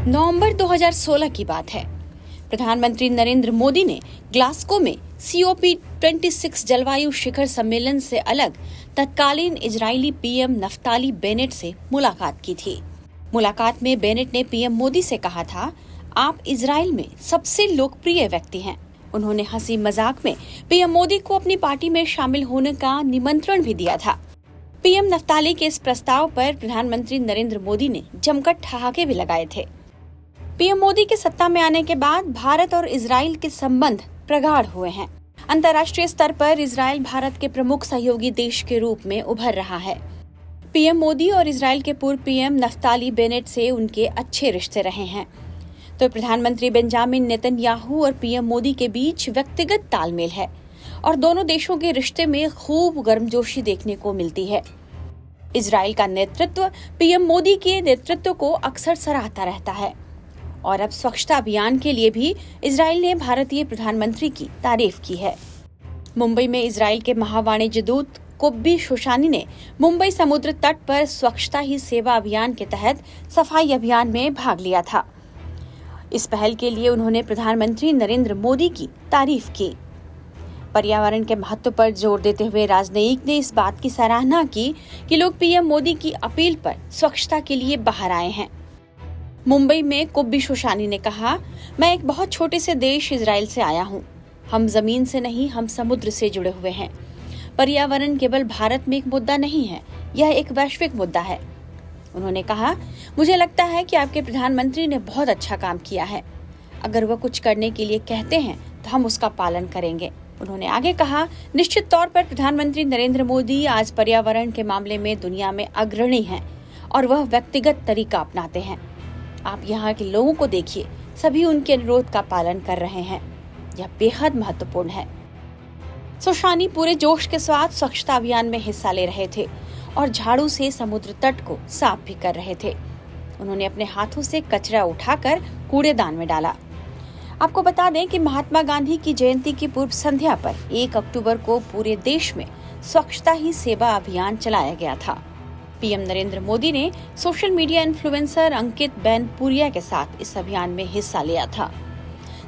नवंबर 2016 की बात है। प्रधानमंत्री नरेंद्र मोदी ने ग्लासगो में COP26 जलवायु शिखर सम्मेलन से अलग तत्कालीन इजरायली पीएम नफ्ताली बेनेट से मुलाकात की थी। मुलाकात में बेनेट ने पीएम मोदी से कहा था, आप इजराइल में सबसे लोकप्रिय व्यक्ति हैं। उन्होंने हंसी मजाक में पीएम मोदी को अपनी पार्टी में शामिल होने का निमंत्रण भी दिया था। पीएम नफ्ताली के इस प्रस्ताव पर प्रधानमंत्री नरेंद्र मोदी ने जमकर ठहाके भी लगाए थे। पीएम मोदी के सत्ता में आने के बाद भारत और इजराइल के संबंध प्रगाढ़ हुए हैं। अंतर्राष्ट्रीय स्तर पर इजराइल भारत के प्रमुख सहयोगी देश के रूप में उभर रहा है। पीएम मोदी और इजराइल के पूर्व पीएम नफ्ताली बेनेट से उनके अच्छे रिश्ते रहे हैं, तो प्रधानमंत्री बेंजामिन नेतन्याहू और पीएम मोदी के बीच व्यक्तिगत तालमेल है और दोनों देशों के रिश्ते में खूब गर्मजोशी देखने को मिलती है। इजराइल का नेतृत्व पीएम मोदी के नेतृत्व को अक्सर सराहता रहता है और अब स्वच्छता अभियान के लिए भी इजराइल ने भारतीय प्रधानमंत्री की तारीफ की है। मुंबई में इजराइल के महावाणिज्य दूत कोब्बी शोशानी ने मुंबई समुद्र तट पर स्वच्छता ही सेवा अभियान के तहत सफाई अभियान में भाग लिया था। इस पहल के लिए उन्होंने प्रधानमंत्री नरेंद्र मोदी की तारीफ की। पर्यावरण के महत्व पर जोर देते हुए राजनयिक ने इस बात की सराहना की कि लोग पीएम मोदी की अपील पर स्वच्छता के लिए बाहर आए हैं। मुंबई में कोब्बी शोशानी ने कहा, मैं एक बहुत छोटे से देश इजराइल से आया हूँ। हम जमीन से नहीं, हम समुद्र से जुड़े हुए हैं। पर्यावरण केवल भारत में एक मुद्दा नहीं है, यह एक वैश्विक मुद्दा है। उन्होंने कहा, मुझे लगता है कि आपके प्रधानमंत्री ने बहुत अच्छा काम किया है। अगर वह कुछ करने के लिए कहते हैं तो हम उसका पालन करेंगे। उन्होंने आगे कहा, निश्चित तौर पर प्रधानमंत्री नरेंद्र मोदी आज पर्यावरण के मामले में दुनिया में अग्रणी हैं और वह व्यक्तिगत तरीका अपनाते हैं। आप यहाँ के लोगों को देखिए, सभी उनके अनुरोध का पालन कर रहे हैं। यह बेहद महत्वपूर्ण है। शोशानी पूरे जोश के साथ स्वच्छता अभियान में हिस्सा ले रहे थे और झाड़ू से समुद्र तट को साफ भी कर रहे थे। उन्होंने अपने हाथों से कचरा उठाकर कूड़ेदान में डाला। आपको बता दें कि महात्मा गांधी की जयंती की पूर्व संध्या पर 1 अक्टूबर को पूरे देश में स्वच्छता ही सेवा अभियान चलाया गया था। पीएम नरेंद्र मोदी ने सोशल मीडिया इन्फ्लुएंसर अंकित बैनपुरिया के साथ इस अभियान में हिस्सा लिया था।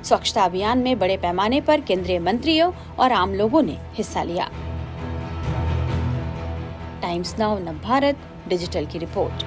स्वच्छता अभियान में बड़े पैमाने पर केंद्रीय मंत्रियों और आम लोगों ने हिस्सा लिया। टाइम्स नाउ नव भारत डिजिटल की रिपोर्ट।